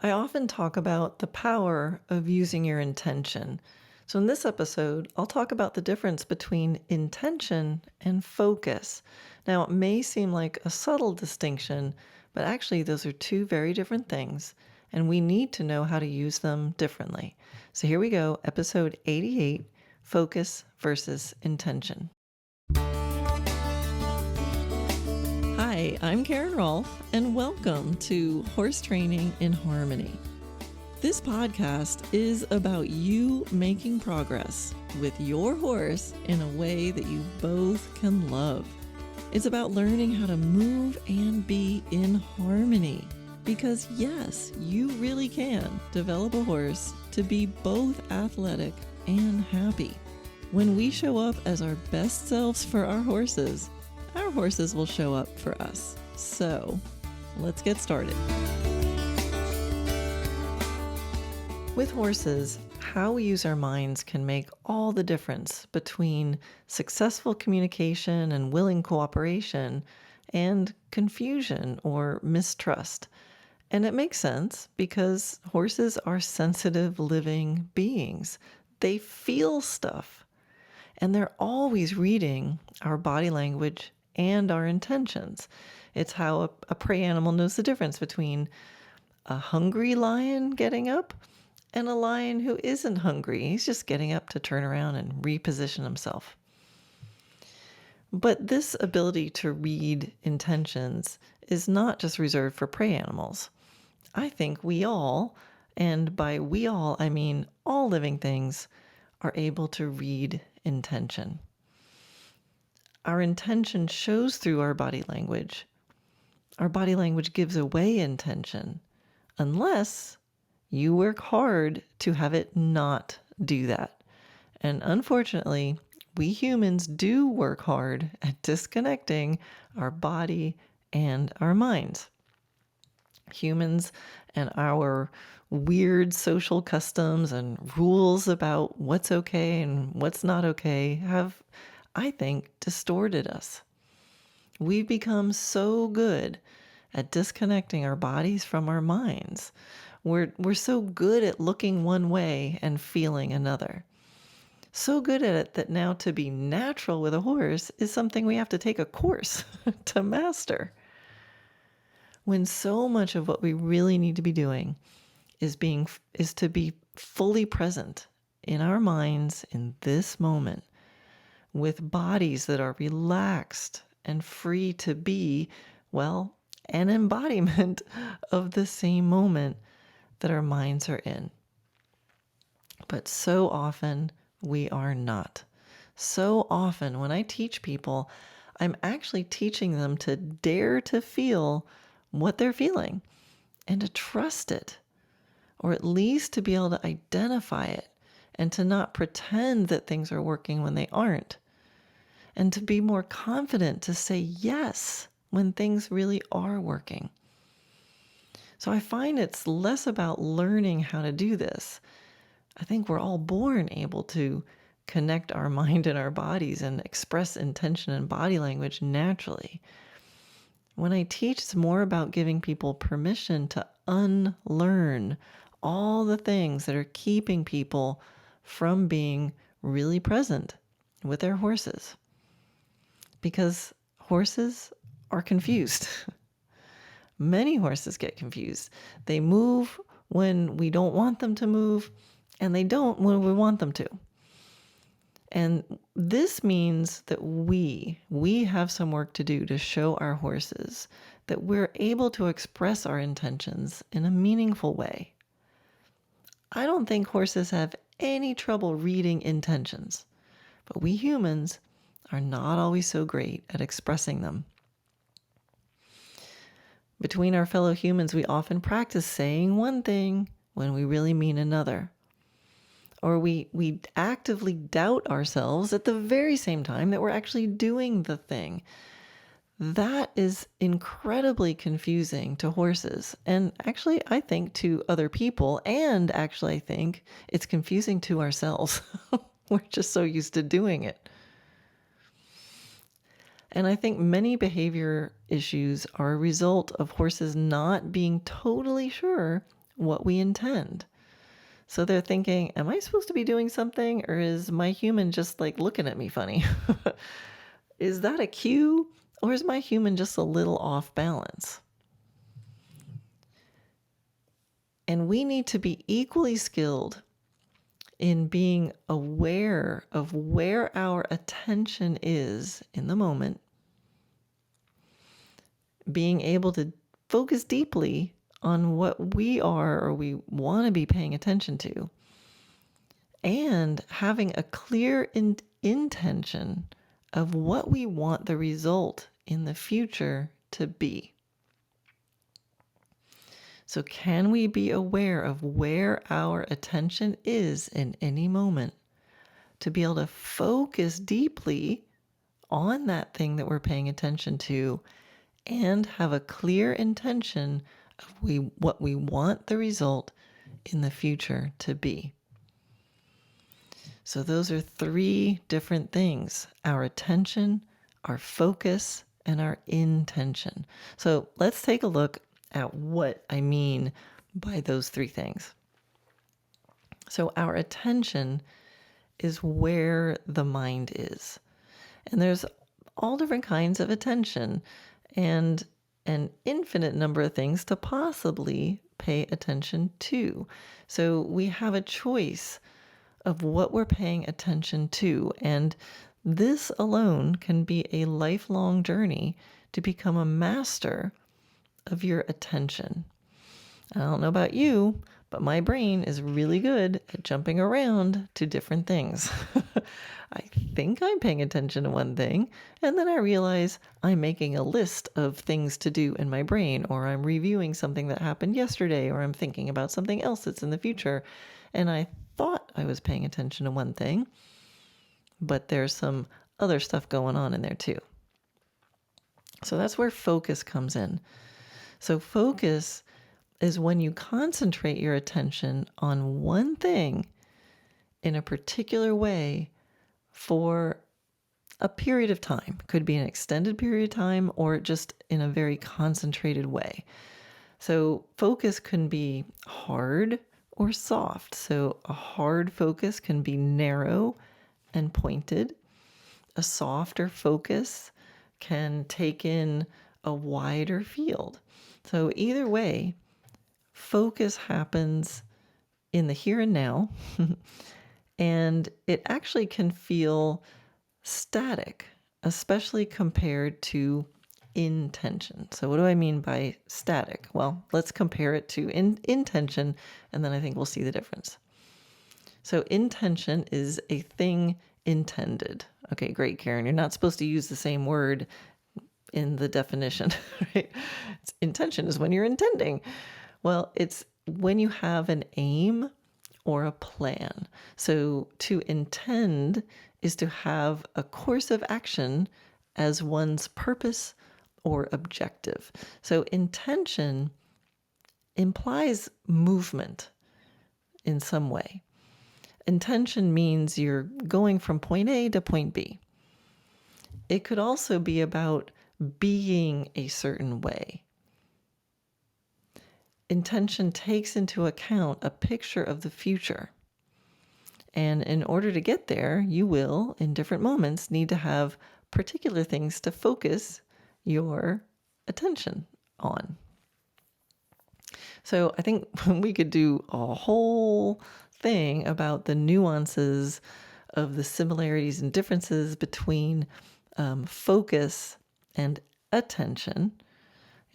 I often talk about the power of using your intention. So, in this episode, I'll talk about the difference between intention and focus. Now, it may seem like a subtle distinction, but actually, those are two very different things, and we need to know how to use them differently. So, here we go, episode 88, Focus versus Intention. Hi, I'm Karen Rohlf, and welcome to Horse Training in Harmony. This podcast is about you making progress with your horse in a way that you both can love. It's about learning how to move and be in harmony. Because yes, you really can develop a horse to be both athletic and happy. When we show up as our best selves for our horses will show up for us. So, let's get started. With horses, how we use our minds can make all the difference between successful communication and willing cooperation and confusion or mistrust. And it makes sense because horses are sensitive living beings. They feel stuff, and they're always reading our body language and our intentions. It's how a prey animal knows the difference between a hungry lion getting up and a lion who isn't hungry. He's just getting up to turn around and reposition himself. But this ability to read intentions is not just reserved for prey animals. I think we all, and by we all, I mean all living things, are able to read intention. Our intention shows through our body language. Our body language gives away intention, unless you work hard to have it not do that. And unfortunately, we humans do work hard at disconnecting our body and our minds. Humans and our weird social customs and rules about what's okay and what's not okay have, I think, distorted us. We've become so good at disconnecting our bodies from our minds. We're so good at looking one way and feeling another. So good at it that now to be natural with a horse is something we have to take a course to master. When so much of what we really need to be doing is to be fully present in our minds in this moment, with bodies that are relaxed and free to be, well, an embodiment of the same moment that our minds are in. But so often we are not. So often when I teach people, I'm actually teaching them to dare to feel what they're feeling and to trust it, or at least to be able to identify it and to not pretend that things are working when they aren't, and to be more confident to say yes when things really are working. So I find it's less about learning how to do this. I think we're all born able to connect our mind and our bodies and express intention and body language naturally. When I teach, it's more about giving people permission to unlearn all the things that are keeping people from being really present with their horses. Because horses are confused. Many horses get confused. They move when we don't want them to move, and they don't when we want them to. And this means that we have some work to do to show our horses that we're able to express our intentions in a meaningful way. I don't think horses have any trouble reading intentions, but we humans are not always so great at expressing them. Between our fellow humans, we often practice saying one thing when we really mean another. Or we actively doubt ourselves at the very same time that we're actually doing the thing. That is incredibly confusing to horses. And actually, I think to other people. And actually, I think it's confusing to ourselves. We're just so used to doing it. And I think many behavior issues are a result of horses not being totally sure what we intend. So they're thinking, am I supposed to be doing something, or is my human just like looking at me funny? Is that a cue, or is my human just a little off balance? And we need to be equally skilled in being aware of where our attention is in the moment, being able to focus deeply on what we are or we want to be paying attention to, and having a clear intention of what we want the result in the future to be. So, can we be aware of where our attention is in any moment to be able to focus deeply on that thing that we're paying attention to and have a clear intention of what we want the result in the future to be? So those are three different things: our attention, our focus, and our intention. So let's take a look at what I mean by those three things. So our attention is where the mind is. And there's all different kinds of attention and an infinite number of things to possibly pay attention to. So we have a choice of what we're paying attention to. And this alone can be a lifelong journey to become a master of your attention. I don't know about you, but my brain is really good at jumping around to different things. I think I'm paying attention to one thing, and then I realize I'm making a list of things to do in my brain, or I'm reviewing something that happened yesterday, or I'm thinking about something else that's in the future. And I thought I was paying attention to one thing, but there's some other stuff going on in there too. So that's where focus comes in. So focus is when you concentrate your attention on one thing in a particular way for a period of time. Could be an extended period of time or just in a very concentrated way. So focus can be hard or soft. So a hard focus can be narrow and pointed. A softer focus can take in a wider field. So either way, focus happens in the here and now, and it actually can feel static, especially compared to intention. So what do I mean by static? Well, let's compare it to intention, and then I think we'll see the difference. So intention is a thing intended. Okay, great, Karen. You're not supposed to use the same word in the definition, right? Intention is when you're intending. Well, it's when you have an aim or a plan. So to intend is to have a course of action as one's purpose or objective. So intention implies movement in some way. Intention means you're going from point A to point B. It could also be about being a certain way. Intention takes into account a picture of the future. And in order to get there, you will, in different moments, need to have particular things to focus your attention on. So I think we could do a whole thing about the nuances of the similarities and differences between focus and attention.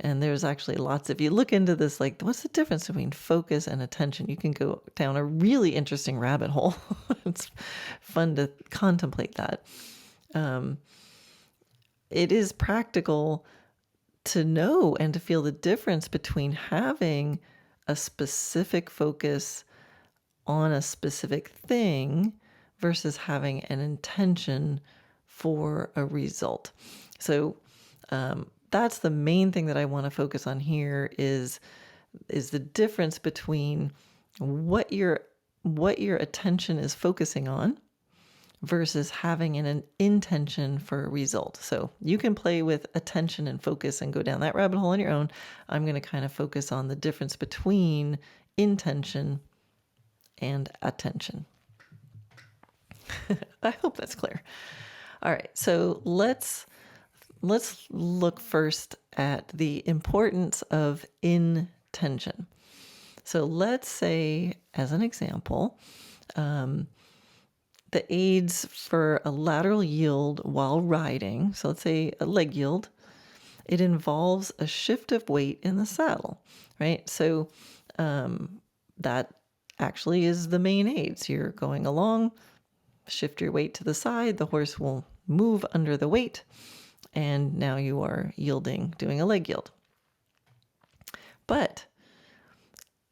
And there's actually lots, if you look into this, like, what's the difference between focus and attention? You can go down a really interesting rabbit hole. It's fun to contemplate that. It is practical to know and to feel the difference between having a specific focus on a specific thing versus having an intention for a result. So that's the main thing that I want to focus on here is the difference between what your attention is focusing on versus having an intention for a result. So you can play with attention and focus and go down that rabbit hole on your own. I'm going to kind of focus on the difference between intention, and attention. I hope that's clear. All right, so let's look first at the importance of intention. So let's say, as an example, the aids for a lateral yield while riding, so let's say a leg yield, it involves a shift of weight in the saddle, right? So that actually is the main aids. You're going along, shift your weight to the side, the horse will move under the weight, and now you are yielding, doing a leg yield. But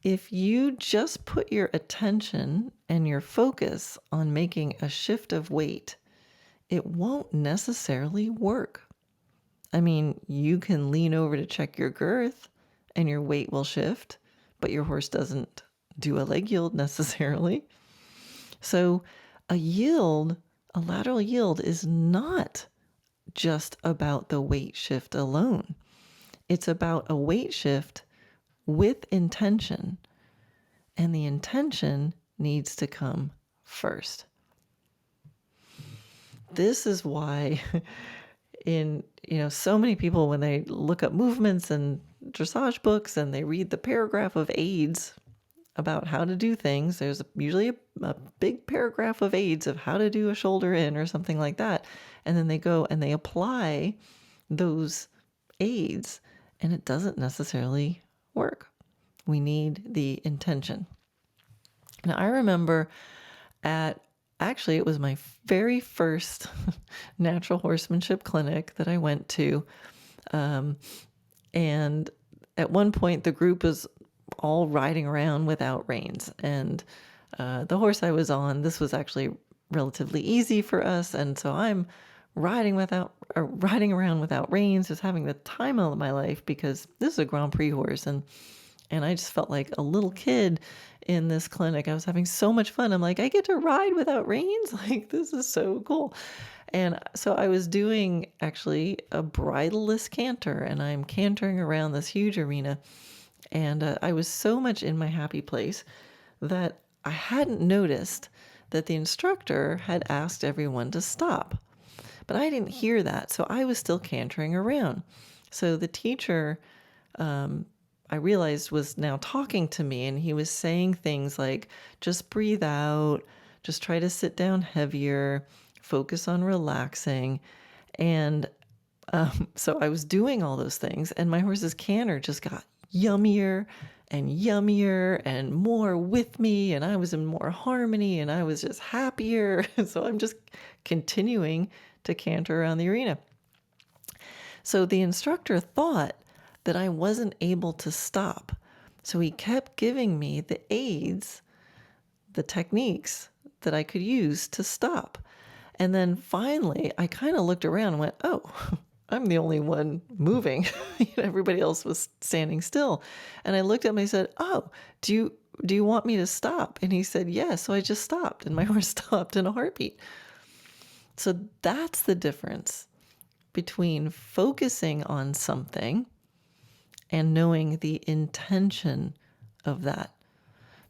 if you just put your attention and your focus on making a shift of weight, it won't necessarily work. I mean, you can lean over to check your girth and your weight will shift, but your horse doesn't do a leg yield necessarily. So a lateral yield is not just about the weight shift alone. It's about a weight shift with intention, and the intention needs to come first. This is why so many people, when they look up movements and dressage books and they read the paragraph of aids about how to do things, there's usually a big paragraph of aids of how to do a shoulder in or something like that. And then they go and they apply those aids, and it doesn't necessarily work. We need the intention. Now, I remember it was my very first natural horsemanship clinic that I went to. And at one point, the group was all riding around without reins. And the horse I was on, this was actually relatively easy for us. And so I'm riding around without reins, just having the time of my life, because this is a Grand Prix horse. And I just felt like a little kid in this clinic. I was having so much fun. I'm like, I get to ride without reins? Like, this is so cool. And so I was doing actually a bridleless canter, and I'm cantering around this huge arena. And I was so much in my happy place that I hadn't noticed that the instructor had asked everyone to stop. But I didn't hear that, so I was still cantering around. So the teacher, I realized, was now talking to me, and he was saying things like, just breathe out, just try to sit down heavier, focus on relaxing. And so I was doing all those things, and my horse's canter just got yummier and more with me, and I was in more harmony, and I was just happier. So I'm just continuing to canter around the arena. So the instructor thought that I wasn't able to stop. So he kept giving me the aids, the techniques that I could use to stop. And then finally, I kind of looked around and went, oh, I'm the only one moving. Everybody else was standing still. And I looked at him and I said, oh, do you want me to stop? And he said, yes. So I just stopped, and my horse stopped in a heartbeat. So that's the difference between focusing on something and knowing the intention of that.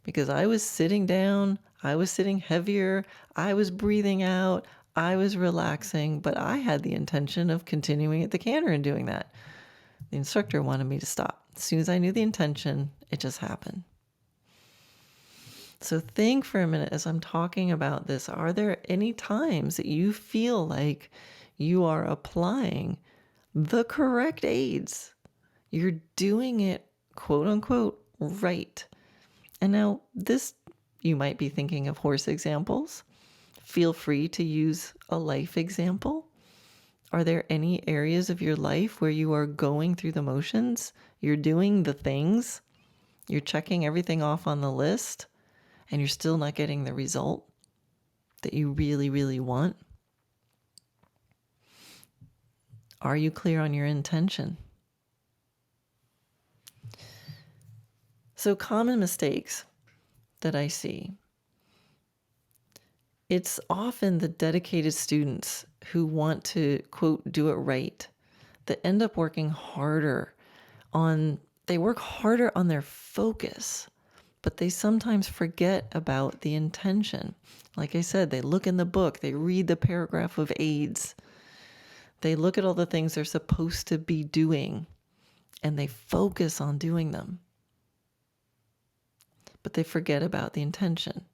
Because I was sitting down, I was sitting heavier, I was breathing out, I was relaxing, but I had the intention of continuing at the canter and doing that. The instructor wanted me to stop. As soon as I knew the intention, it just happened. So think for a minute as I'm talking about this. Are there any times that you feel like you are applying the correct aids? You're doing it, quote unquote, right. And now you might be thinking of horse examples. Feel free to use a life example. Are there any areas of your life where you are going through the motions? You're doing the things, you're checking everything off on the list, and you're still not getting the result that you really, really want? Are you clear on your intention? So, common mistakes that I see. It's often the dedicated students who want to, quote, do it right, that end up working harder they work harder on their focus, but they sometimes forget about the intention. Like I said, they look in the book, they read the paragraph of aids, they look at all the things they're supposed to be doing, and they focus on doing them. But they forget about the intention.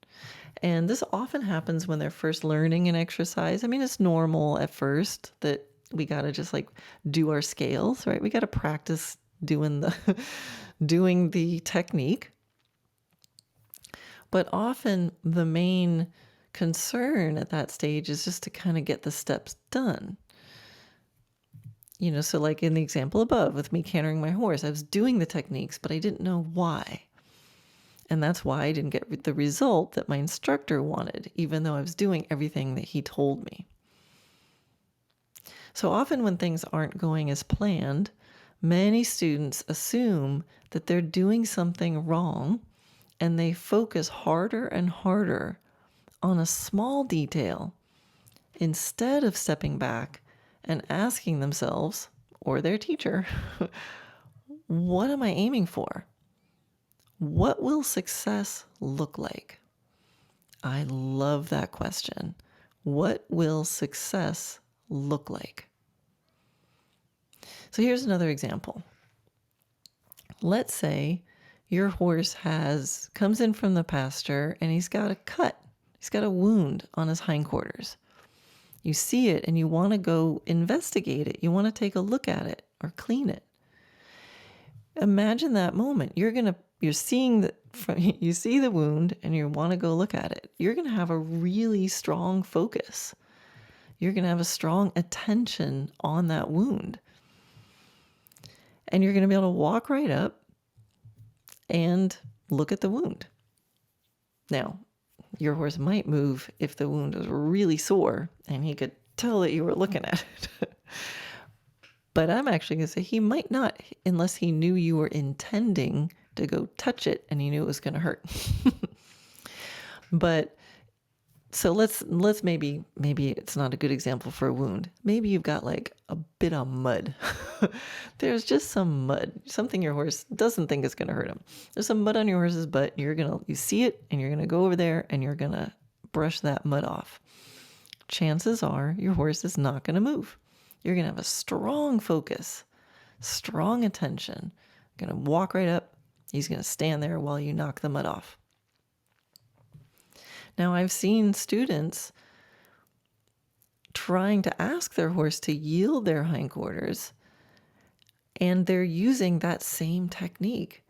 And this often happens when they're first learning an exercise. I mean, it's normal at first that we got to just like do our scales, right? We got to practice doing the technique. But often the main concern at that stage is just to kind of get the steps done. So like in the example above with me cantering my horse, I was doing the techniques, but I didn't know why. And that's why I didn't get the result that my instructor wanted, even though I was doing everything that he told me. So often when things aren't going as planned, many students assume that they're doing something wrong, and they focus harder and harder on a small detail instead of stepping back and asking themselves or their teacher, what am I aiming for? What will success look like? I love that question. What will success look like? So here's another example. Let's say your horse comes in from the pasture and he's got a cut. He's got a wound on his hindquarters. You see it and you want to go investigate it. You want to take a look at it or clean it. Imagine that moment. You see the wound and you want to go look at it. You're going to have a really strong focus. You're going to have a strong attention on that wound. And you're going to be able to walk right up and look at the wound. Now, your horse might move if the wound was really sore and he could tell that you were looking at it. But I'm actually going to say he might not, unless he knew you were intending to go touch it and he knew it was going to hurt. But so let's maybe it's not a good example for a wound. Maybe you've got like a bit of mud. There's just some mud, something your horse doesn't think is going to hurt him. There's some mud on your horse's butt. You see it and you're going to go over there and you're going to brush that mud off. Chances are your horse is not going to move. You're going to have a strong focus, strong attention. Going to walk right up. He's going to stand there while you knock the mud off. Now, I've seen students trying to ask their horse to yield their hindquarters, and they're using that same technique.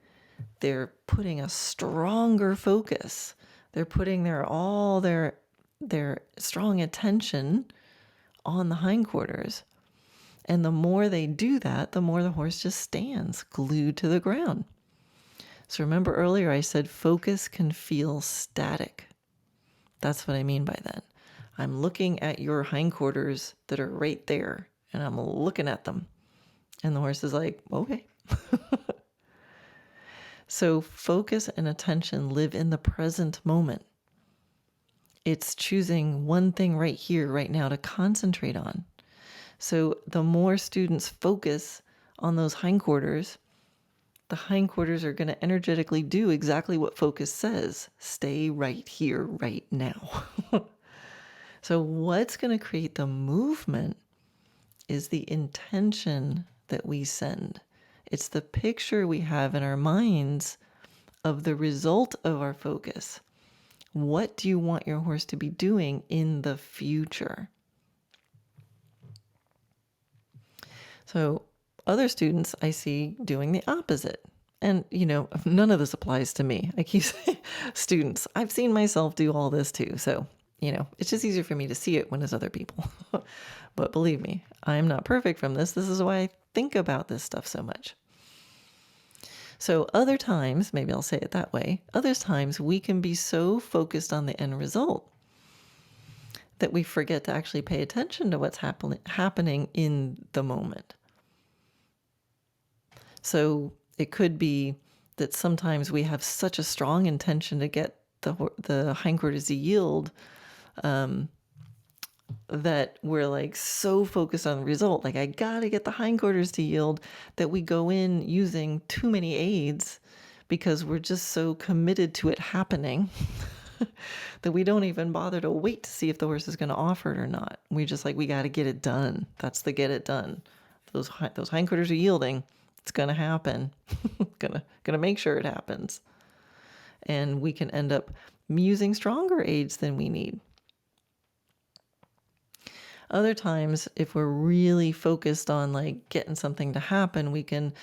They're putting a stronger focus. They're putting all their strong attention on the hindquarters. And the more they do that, the more the horse just stands glued to the ground. So remember earlier I said focus can feel static. That's what I mean by that. I'm looking at your hindquarters that are right there, and I'm looking at them. And the horse is like, okay. So focus and attention live in the present moment. It's choosing one thing right here, right now to concentrate on. So the more students focus on those hindquarters, the hindquarters are going to energetically do exactly what focus says. Stay right here, right now. So what's going to create the movement is the intention that we send. It's the picture we have in our minds of the result of our focus. What do you want your horse to be doing in the future? So other students I see doing the opposite. And, none of this applies to me. I keep saying students. I've seen myself do all this too. So, it's just easier for me to see it when it's other people. But believe me, I'm not perfect from this. This is why I think about this stuff so much. So other times, maybe I'll say it that way, other times we can be so focused on the end result that we forget to actually pay attention to what's happening in the moment. So it could be that sometimes we have such a strong intention to get the hindquarters to yield that we're like so focused on the result, like I gotta get the hindquarters to yield, that we go in using too many aids because we're just so committed to it happening that we don't even bother to wait to see if the horse is going to offer it or not. We just we got to get it done. That's the get it done. Those hindquarters are yielding. It's going to happen. gonna make sure it happens. And we can end up using stronger aids than we need. Other times, if we're really focused on getting something to happen, we can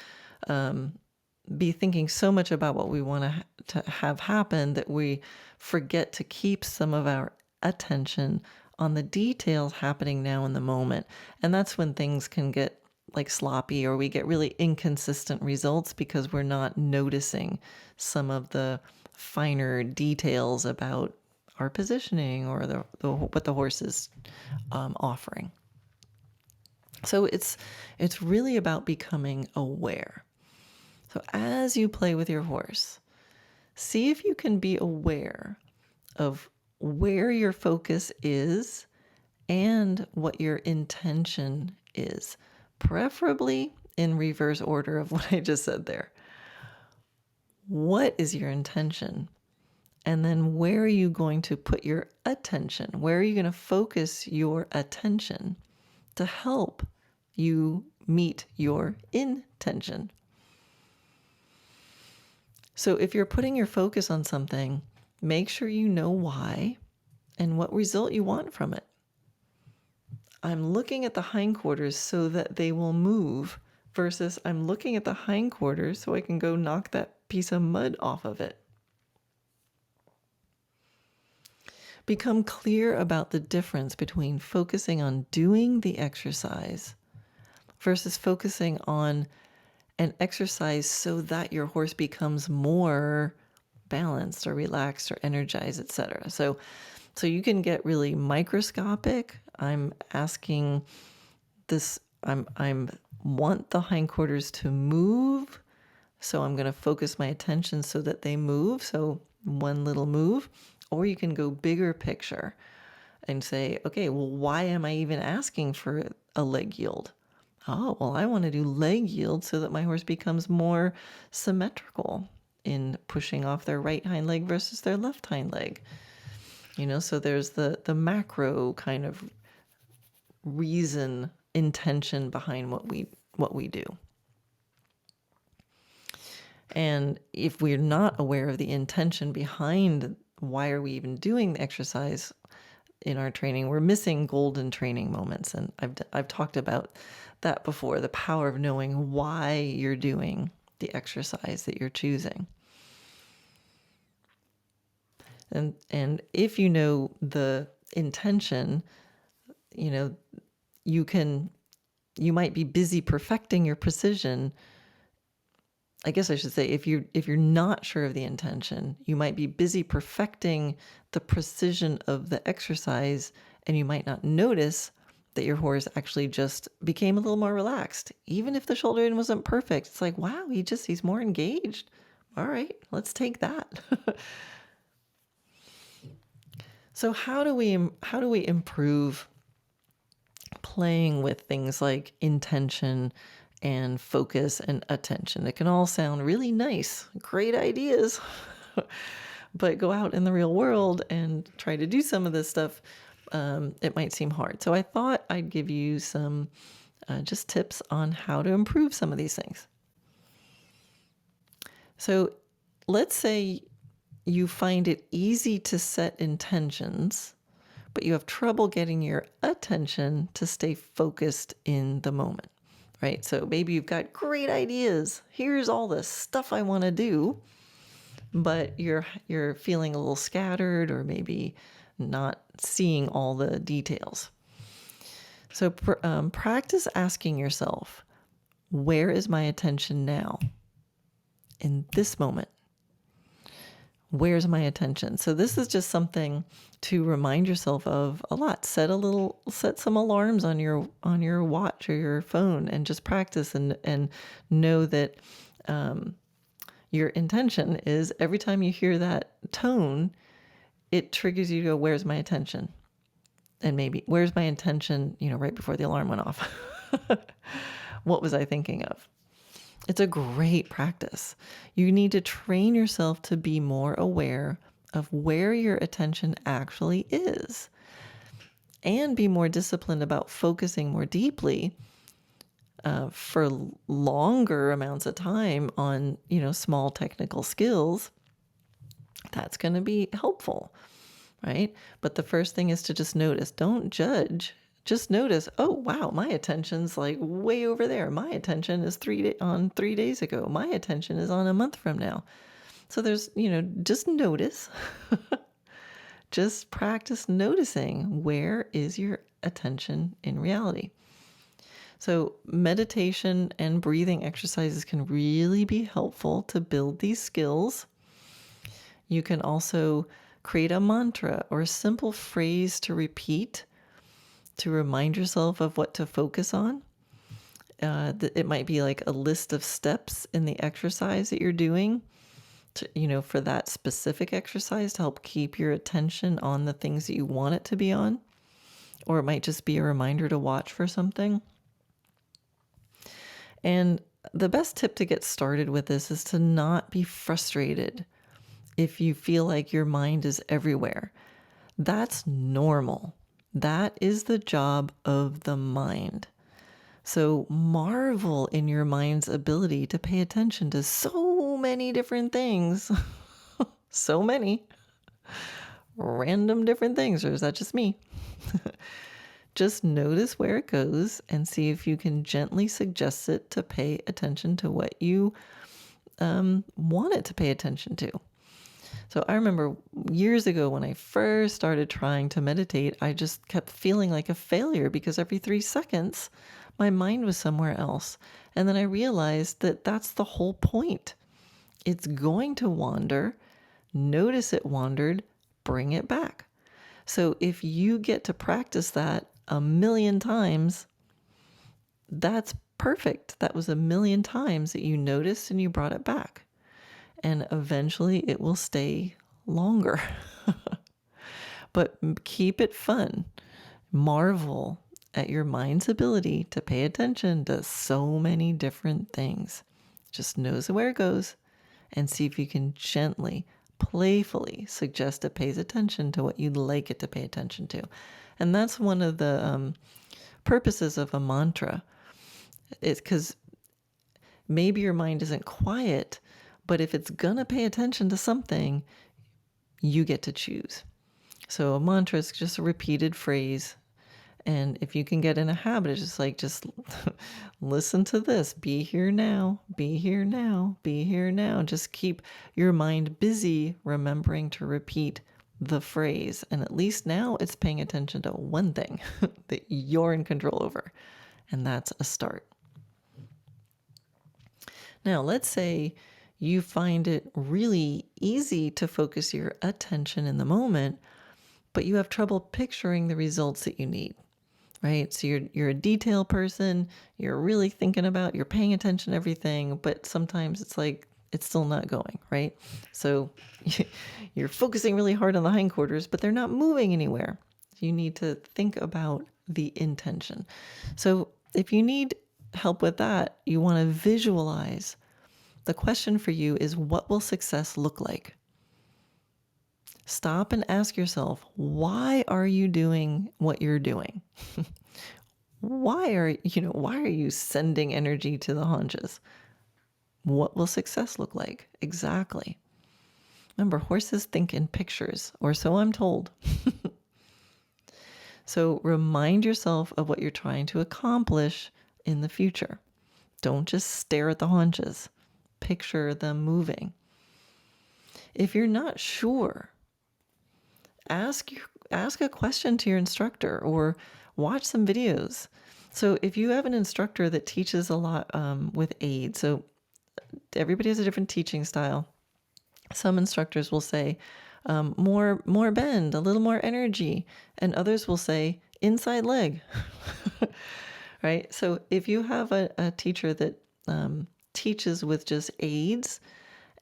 be thinking so much about what we want to have happen that we forget to keep some of our attention on the details happening now in the moment. And that's when things can get sloppy, or we get really inconsistent results because we're not noticing some of the finer details about our positioning or what the horse is offering. So it's really about becoming aware. So as you play with your horse, see if you can be aware of where your focus is and what your intention is, preferably in reverse order of what I just said there. What is your intention? And then where are you going to put your attention? Where are you going to focus your attention to help you meet your intention? So if you're putting your focus on something, make sure you know why and what result you want from it. I'm looking at the hindquarters so that they will move, versus I'm looking at the hindquarters so I can go knock that piece of mud off of it. Become clear about the difference between focusing on doing the exercise versus focusing on an exercise so that your horse becomes more balanced or relaxed or energized, etc. So you can get really microscopic. I'm asking this, I'm want the hindquarters to move. So I'm going to focus my attention so that they move. So one little move. Or you can go bigger picture and say, okay, well, why am I even asking for a leg yield? Oh, well, I want to do leg yield so that my horse becomes more symmetrical in pushing off their right hind leg versus their left hind leg. So there's the macro kind of reason, intention behind what we do. And if we're not aware of the intention behind why are we even doing the exercise in our training, we're missing golden training moments. And I've talked about that before, the power of knowing why you're doing the exercise that you're choosing. And if you know the intention, you might be busy perfecting your precision. I guess I should say, if you're not sure of the intention, you might be busy perfecting the precision of the exercise, and you might not notice that your horse actually just became a little more relaxed. Even if the shoulder in wasn't perfect, it's like, wow, he's more engaged. All right, let's take that. So how do we improve playing with things like intention and focus and attention? It can all sound really nice, great ideas, but go out in the real world and try to do some of this stuff. It might seem hard. So I thought I'd give you some just tips on how to improve some of these things. So let's say you find it easy to set intentions, but you have trouble getting your attention to stay focused in the moment, right? So maybe you've got great ideas. Here's all the stuff I want to do, but you're feeling a little scattered, or maybe not seeing all the details. So practice asking yourself, where is my attention now? In this moment, where's my attention? So this is just something to remind yourself of a lot. Set some alarms on your watch or your phone, and just practice and know that your intention is, every time you hear that tone, it triggers you to go, where's my attention? And maybe, where's my intention, right before the alarm went off? What was I thinking of? It's a great practice. You need to train yourself to be more aware of where your attention actually is and be more disciplined about focusing more deeply for longer amounts of time on, small technical skills. That's going to be helpful, right? But the first thing is to just notice. Don't judge. Just notice, oh, wow, my attention's like way over there. My attention is 3 days ago. My attention is on a month from now. So there's, just notice. Just practice noticing where is your attention in reality. So meditation and breathing exercises can really be helpful to build these skills. You can also create a mantra or a simple phrase to repeat to remind yourself of what to focus on. It might be like a list of steps in the exercise that you're doing to, for that specific exercise to help keep your attention on the things that you want it to be on. Or it might just be a reminder to watch for something. And the best tip to get started with this is to not be frustrated if you feel like your mind is everywhere. That's normal. That is the job of the mind. So marvel in your mind's ability to pay attention to so many different things. So many random different things. Or is that just me? Just notice where it goes and see if you can gently suggest it to pay attention to what you want it to pay attention to. So I remember years ago when I first started trying to meditate, I just kept feeling like a failure because every 3 seconds, my mind was somewhere else. And then I realized that that's the whole point. It's going to wander. Notice it wandered, bring it back. So if you get to practice that 1,000,000 times, that's perfect. That was 1,000,000 times that you noticed and you brought it back. And eventually it will stay longer. But keep it fun. Marvel at your mind's ability to pay attention to so many different things. Just notice where it goes and see if you can gently, playfully suggest it pays attention to what you'd like it to pay attention to. And that's one of the purposes of a mantra. It's because maybe your mind isn't quiet, but if it's going to pay attention to something, you get to choose. So a mantra is just a repeated phrase. And if you can get in a habit, it's just listen to this. Be here now, be here now, be here now. Just keep your mind busy remembering to repeat the phrase. And at least now it's paying attention to one thing that you're in control over. And that's a start. Now, let's say you find it really easy to focus your attention in the moment, but you have trouble picturing the results that you need, right? So you're a detail person, you're really thinking about, you're paying attention to everything, but sometimes it's like it's still not going, right? So you're focusing really hard on the hindquarters, but they're not moving anywhere. You need to think about the intention. So if you need help with that, you want to visualize. The question for you is, what will success look like? Stop and ask yourself, why are you doing what you're doing? Why are you sending energy to the haunches? What will success look like? Exactly. Remember, horses think in pictures, or so I'm told. So remind yourself of what you're trying to accomplish in the future. Don't just stare at the haunches. Picture them moving. If you're not sure, ask a question to your instructor or watch some videos. So if you have an instructor that teaches a lot with aids, so everybody has a different teaching style. Some instructors will say more bend, a little more energy, and others will say inside leg. Right? So if you have a teacher that teaches with just aids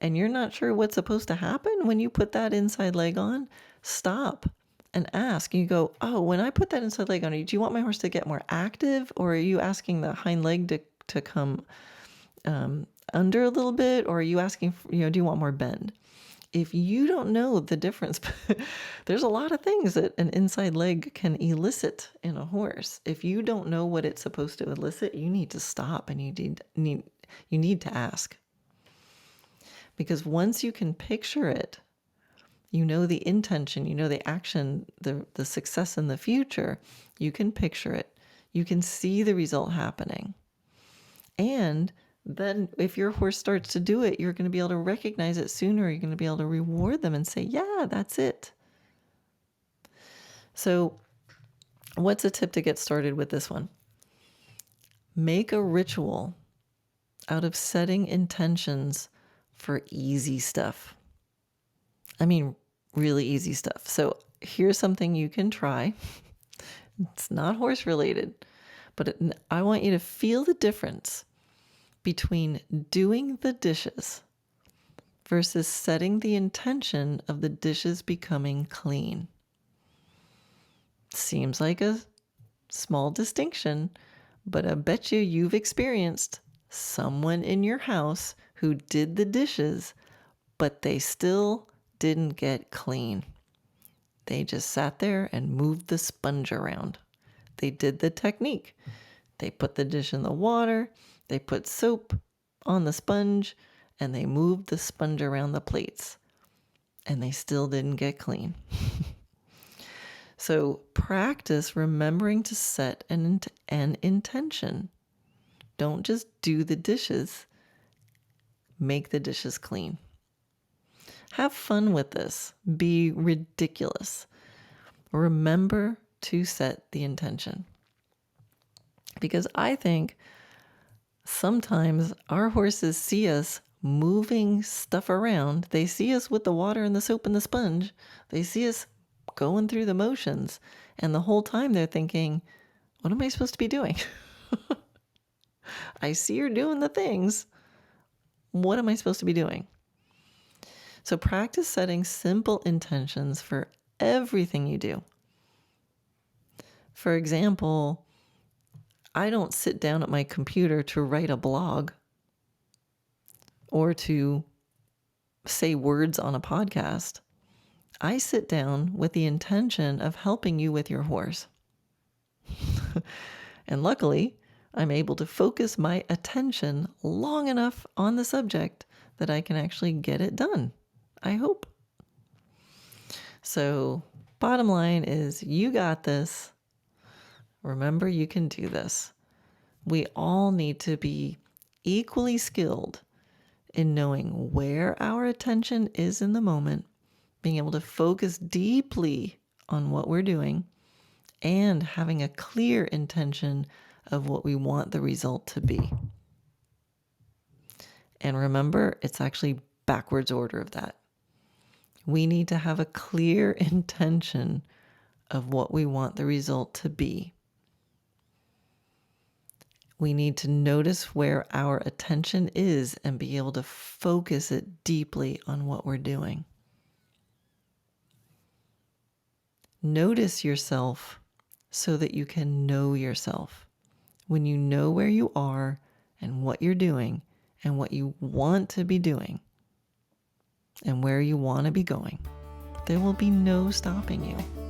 and you're not sure what's supposed to happen when you put that inside leg on, stop and ask. You go, oh, when I put that inside leg on, do you want my horse to get more active, or are you asking the hind leg to come under a little bit, or are you asking for, do you want more bend? If you don't know the difference, there's a lot of things that an inside leg can elicit in a horse. If you don't know what it's supposed to elicit, you need to stop and you need to ask. Because once you can picture it, you know the intention, you know the action, the success in the future, you can picture it. You can see the result happening. And then if your horse starts to do it, you're going to be able to recognize it sooner. You're going to be able to reward them and say, yeah, that's it. So what's a tip to get started with this one? Make a ritual out of setting intentions for easy stuff. I mean, really easy stuff. So here's something you can try. It's not horse related, but I want you to feel the difference between doing the dishes versus setting the intention of the dishes becoming clean. Seems like a small distinction, but I bet you've experienced someone in your house who did the dishes, but they still didn't get clean. They just sat there and moved the sponge around. They did the technique. They put the dish in the water, they put soap on the sponge, and they moved the sponge around the plates. And they still didn't get clean. So practice remembering to set an intention. Don't just do the dishes. Make the dishes clean. Have fun with this. Be ridiculous. Remember to set the intention. Because I think sometimes our horses see us moving stuff around. They see us with the water and the soap and the sponge. They see us going through the motions. And the whole time they're thinking, what am I supposed to be doing? I see her doing the things. What am I supposed to be doing? So practice setting simple intentions for everything you do. For example, I don't sit down at my computer to write a blog or to say words on a podcast. I sit down with the intention of helping you with your horse. And luckily, I'm able to focus my attention long enough on the subject that I can actually get it done. I hope. So, bottom line is, you got this. Remember, you can do this. We all need to be equally skilled in knowing where our attention is in the moment, being able to focus deeply on what we're doing, and having a clear intention of what we want the result to be. And remember, it's actually backwards order of that. We need to have a clear intention of what we want the result to be. We need to notice where our attention is and be able to focus it deeply on what we're doing. Notice yourself so that you can know yourself. When you know where you are and what you're doing and what you want to be doing and where you want to be going, there will be no stopping you.